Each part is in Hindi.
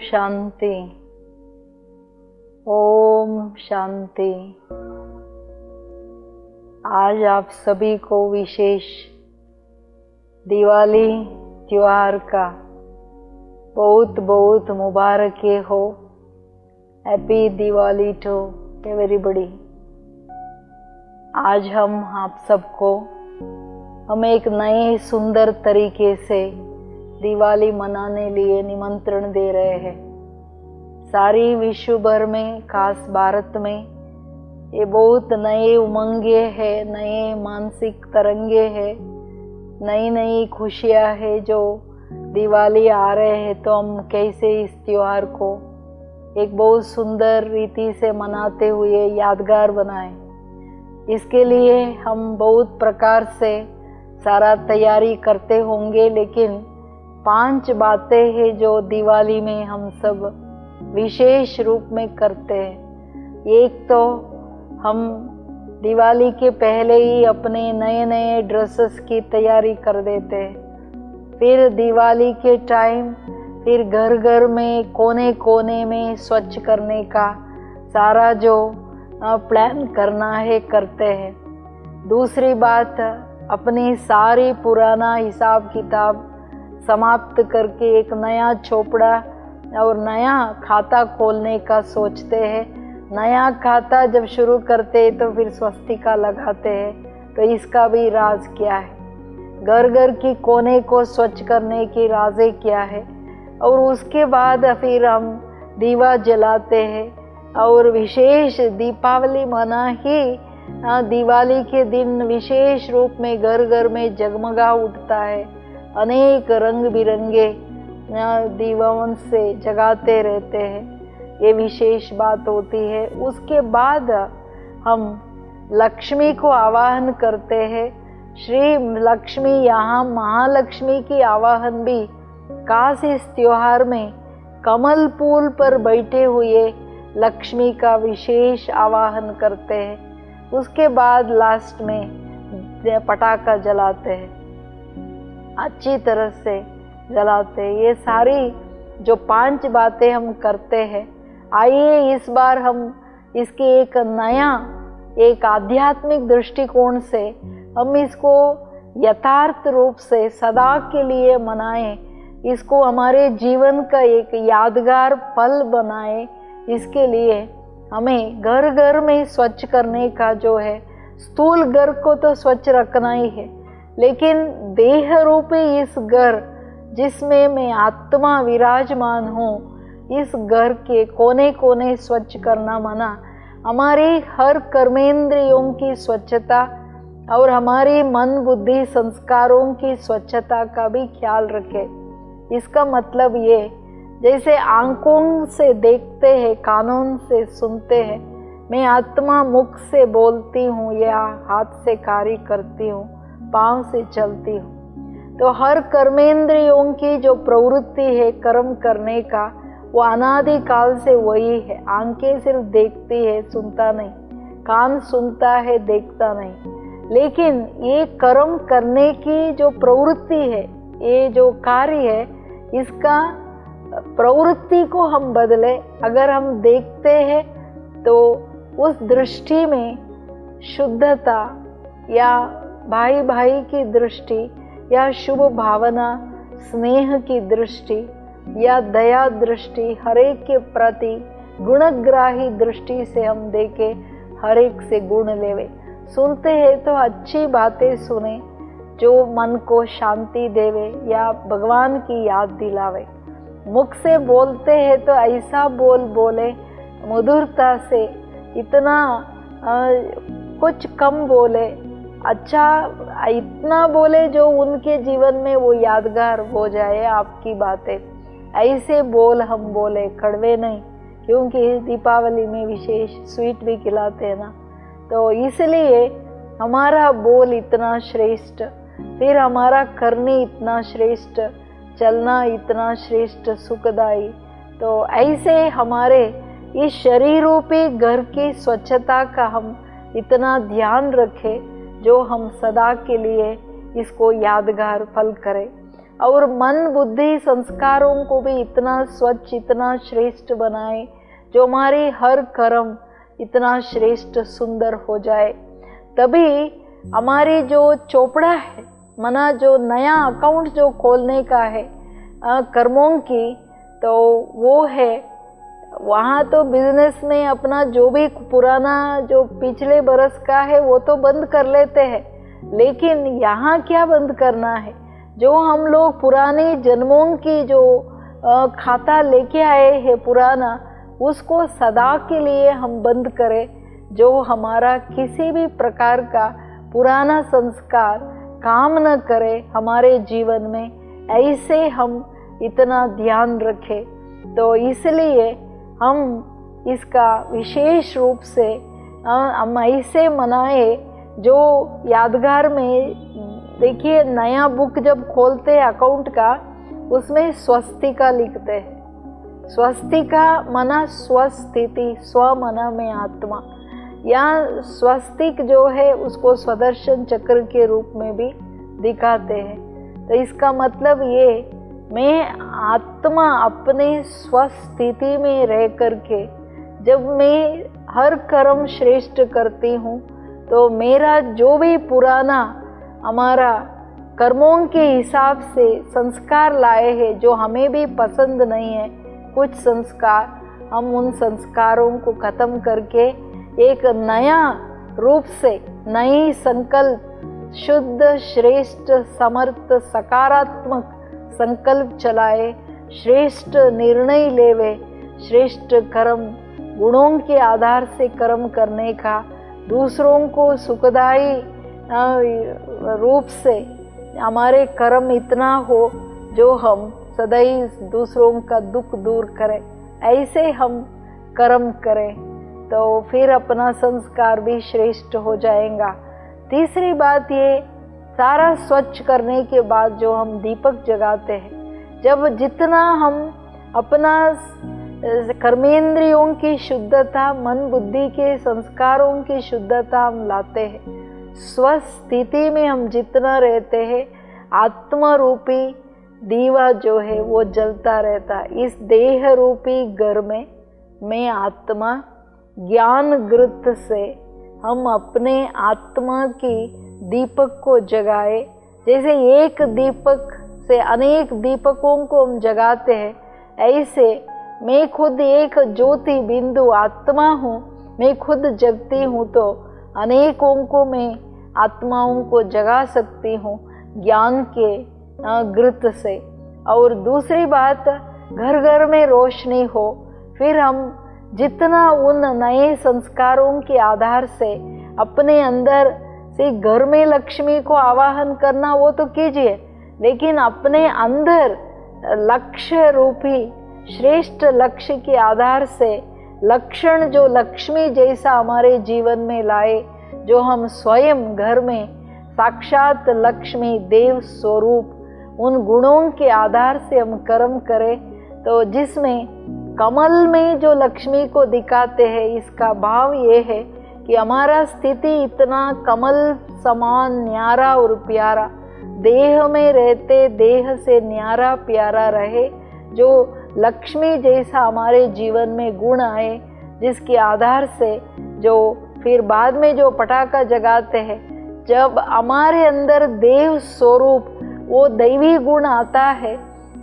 शांति। ओम शांति। आज आप सभी को विशेष दिवाली त्योहार का बहुत बहुत मुबारकें हो। Happy Diwali to everybody. आज हम एक नए सुंदर तरीके से दिवाली मनाने लिए निमंत्रण दे रहे हैं। सारी विश्व भर में, खास भारत में ये बहुत नए उमंगे हैं, नए मानसिक तरंगे हैं, नई नई खुशियाँ हैं। जो दिवाली आ रहे हैं तो हम कैसे इस त्योहार को एक बहुत सुंदर रीति से मनाते हुए यादगार बनाएं। इसके लिए हम बहुत प्रकार से सारा तैयारी करते होंगे, लेकिन 5 बातें हैं जो दिवाली में हम सब विशेष रूप में करते हैं। एक तो हम दिवाली के पहले ही अपने नए नए ड्रेसेस की तैयारी कर देते हैं। फिर दिवाली के टाइम फिर घर घर में कोने कोने में स्वच्छ करने का सारा जो प्लान करना है करते हैं। दूसरी बात, अपनी सारी पुराना हिसाब किताब समाप्त करके एक नया चोपड़ा और नया खाता खोलने का सोचते हैं। नया खाता जब शुरू करते हैं तो फिर स्वस्तिका लगाते हैं। तो इसका भी राज क्या है? घर घर की कोने को स्वच्छ करने की राज़ें क्या है? और उसके बाद फिर हम दीवा जलाते हैं और विशेष दीपावली मना ही दिवाली के दिन विशेष रूप में घर घर में जगमगा उठता है। अनेक रंग बिरंगे दीवाओं से जगाते रहते हैं। ये विशेष बात होती है। उसके बाद हम लक्ष्मी को आवाहन करते हैं। श्री लक्ष्मी, यहाँ महालक्ष्मी की आवाहन भी खास इस त्योहार में कमल फूल पर बैठे हुए लक्ष्मी का विशेष आवाहन करते हैं। उसके बाद लास्ट में पटाखा जलाते हैं, अच्छी तरह से जलाते हैं। ये सारी जो 5 बातें हम करते हैं, आइए इस बार हम इसके एक आध्यात्मिक दृष्टिकोण से हम इसको यथार्थ रूप से सदा के लिए मनाएं। इसको हमारे जीवन का एक यादगार पल बनाएं। इसके लिए हमें घर घर में स्वच्छ करने का जो है, स्थूल घर को तो स्वच्छ रखना ही है, लेकिन देह रूपी इस घर जिसमें मैं आत्मा विराजमान हूँ, इस घर के कोने कोने स्वच्छ करना मना। हमारी हर कर्मेंद्रियों की स्वच्छता और हमारी मन बुद्धि संस्कारों की स्वच्छता का भी ख्याल रखें। इसका मतलब ये, जैसे आंखों से देखते हैं, कानों से सुनते हैं, मैं आत्मा मुख से बोलती हूँ या हाथ से कार्य करती हूँ, पाँव से चलती हूँ। तो हर कर्मेंद्रियों की जो प्रवृत्ति है कर्म करने का, वो अनादि काल से वही है। आंखें सिर्फ देखती है, सुनता नहीं, कान सुनता है, देखता नहीं। लेकिन ये कर्म करने की जो प्रवृत्ति है, ये जो कार्य है, इसका प्रवृत्ति को हम बदले। अगर हम देखते हैं तो उस दृष्टि में शुद्धता या भाई भाई की दृष्टि या शुभ भावना, स्नेह की दृष्टि या दया दृष्टि, हर एक के प्रति गुणग्राही दृष्टि से हम देखे, हर एक से गुण लेवे। सुनते हैं तो अच्छी बातें सुने जो मन को शांति देवे या भगवान की याद दिलावे। मुख से बोलते हैं तो ऐसा बोले मधुरता से, इतना कुछ कम बोले, अच्छा इतना बोले जो उनके जीवन में वो यादगार हो जाए आपकी बातें। ऐसे बोल हम बोले, कड़वे नहीं, क्योंकि दीपावली में विशेष स्वीट भी खिलाते हैं ना। तो इसलिए हमारा बोल इतना श्रेष्ठ, फिर हमारा करनी इतना श्रेष्ठ, चलना इतना श्रेष्ठ, सुखदायी। तो ऐसे हमारे इस शरीर रूपी घर की स्वच्छता का हम इतना ध्यान रखें, जो हम सदा के लिए इसको यादगार पल करें। और मन बुद्धि संस्कारों को भी इतना स्वच्छ, इतना श्रेष्ठ बनाए, जो हमारी हर कर्म इतना श्रेष्ठ सुंदर हो जाए। तभी हमारी जो चोपड़ा है, मना जो नया अकाउंट जो खोलने का है कर्मों की, तो वो है वहाँ तो बिजनेस में अपना जो भी पुराना जो पिछले बरस का है वो तो बंद कर लेते हैं, लेकिन यहाँ क्या बंद करना है? जो हम लोग पुराने जन्मों की जो खाता लेके आए हैं पुराना, उसको सदा के लिए हम बंद करें। जो हमारा किसी भी प्रकार का पुराना संस्कार काम न करे हमारे जीवन में, ऐसे हम इतना ध्यान रखें। तो इसलिए हम इसका विशेष रूप से हम ऐसे मनाए जो यादगार में, देखिए नया बुक जब खोलते हैं अकाउंट का, उसमें स्वस्तिका लिखते हैं। स्वस्तिका मना स्वस्थिति, स्व मना में आत्मा। यहाँ स्वस्तिक जो है उसको स्वदर्शन चक्र के रूप में भी दिखाते हैं। तो इसका मतलब ये, मैं आत्मा अपने स्वस्थिति में रह करके जब मैं हर कर्म श्रेष्ठ करती हूँ, तो मेरा जो भी पुराना हमारा कर्मों के हिसाब से संस्कार लाए हैं, जो हमें भी पसंद नहीं है कुछ संस्कार, हम उन संस्कारों को खत्म करके एक नया रूप से नई संकल्प, शुद्ध श्रेष्ठ समर्थ सकारात्मक संकल्प चलाए, श्रेष्ठ निर्णय लेवे, श्रेष्ठ कर्म गुणों के आधार से कर्म करने का, दूसरों को सुखदायी रूप से हमारे कर्म इतना हो जो हम सदैव दूसरों का दुख दूर करें, ऐसे हम कर्म करें, तो फिर अपना संस्कार भी श्रेष्ठ हो जाएगा। तीसरी बात ये, सारा स्वच्छ करने के बाद जो हम दीपक जगाते हैं, जब जितना हम अपना कर्मेंद्रियों की शुद्धता, मन बुद्धि के संस्कारों की शुद्धता हम लाते हैं, स्वस्थिति में हम जितना रहते हैं, आत्मा रूपी दीवा जो है वो जलता रहता। इस देह रूपी घर में मैं आत्मा ज्ञान गृत से हम अपने आत्मा की दीपक को जगाए। जैसे एक दीपक से अनेक दीपकों को हम जगाते हैं, ऐसे मैं खुद एक ज्योति बिंदु आत्मा हूँ, मैं खुद जगती हूँ, तो अनेकों को मैं आत्माओं को जगा सकती हूँ ज्ञान के घृत से। और दूसरी बात, घर घर में रोशनी हो, फिर हम जितना उन नए संस्कारों के आधार से अपने अंदर से घर में लक्ष्मी को आवाहन करना वो तो कीजिए, लेकिन अपने अंदर लक्ष्य रूपी श्रेष्ठ लक्ष्य के आधार से लक्षण जो लक्ष्मी जैसा हमारे जीवन में लाए, जो हम स्वयं घर में साक्षात लक्ष्मी देव स्वरूप उन गुणों के आधार से हम कर्म करें, तो जिसमें कमल में जो लक्ष्मी को दिखाते हैं, इसका भाव ये है कि हमारा स्थिति इतना कमल समान न्यारा और प्यारा, देह में रहते देह से न्यारा प्यारा रहे, जो लक्ष्मी जैसा हमारे जीवन में गुण आए, जिसके आधार से जो फिर बाद में जो पटाखा जगाते हैं, जब हमारे अंदर देव स्वरूप वो दैवी गुण आता है,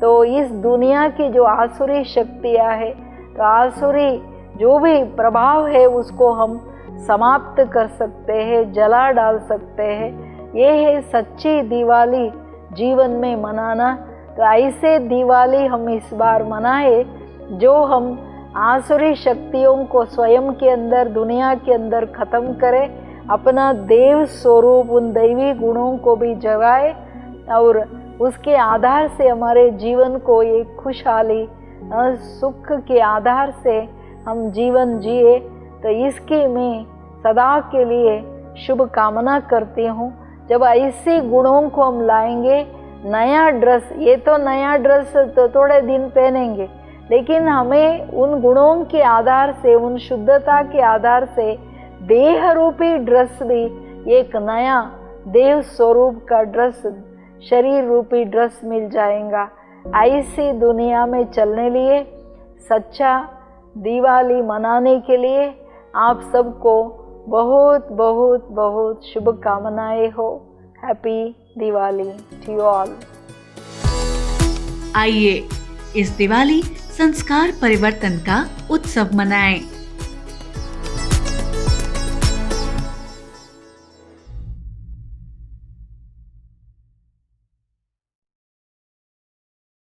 तो इस दुनिया की जो आसुरी शक्तियाँ है, तो आसुरी जो भी प्रभाव है उसको हम समाप्त कर सकते हैं, जला डाल सकते हैं। ये है सच्ची दिवाली जीवन में मनाना। तो ऐसे दिवाली हम इस बार मनाए, जो हम आसुरी शक्तियों को स्वयं के अंदर, दुनिया के अंदर खत्म करें, अपना देव स्वरूप उन दैवी गुणों को भी जगाए, और उसके आधार से हमारे जीवन को एक खुशहाली सुख के आधार से हम जीवन जिए। तो इसकी मैं सदा के लिए शुभ कामना करती हूँ। जब ऐसे गुणों को हम लाएंगे, नया ड्रेस, ये तो नया ड्रेस तो थोड़े दिन पहनेंगे, लेकिन हमें उन गुणों के आधार से, उन शुद्धता के आधार से देह रूपी ड्रेस भी एक नया देव स्वरूप का ड्रेस शरीर रूपी ड्रेस मिल जाएगा। ऐसी दुनिया में चलने लिए, सच्चा दिवाली मनाने के लिए आप सबको बहुत बहुत बहुत शुभकामनाएं हो। Happy Diwali to you all. आइए इस दिवाली संस्कार परिवर्तन का उत्सव मनाएं।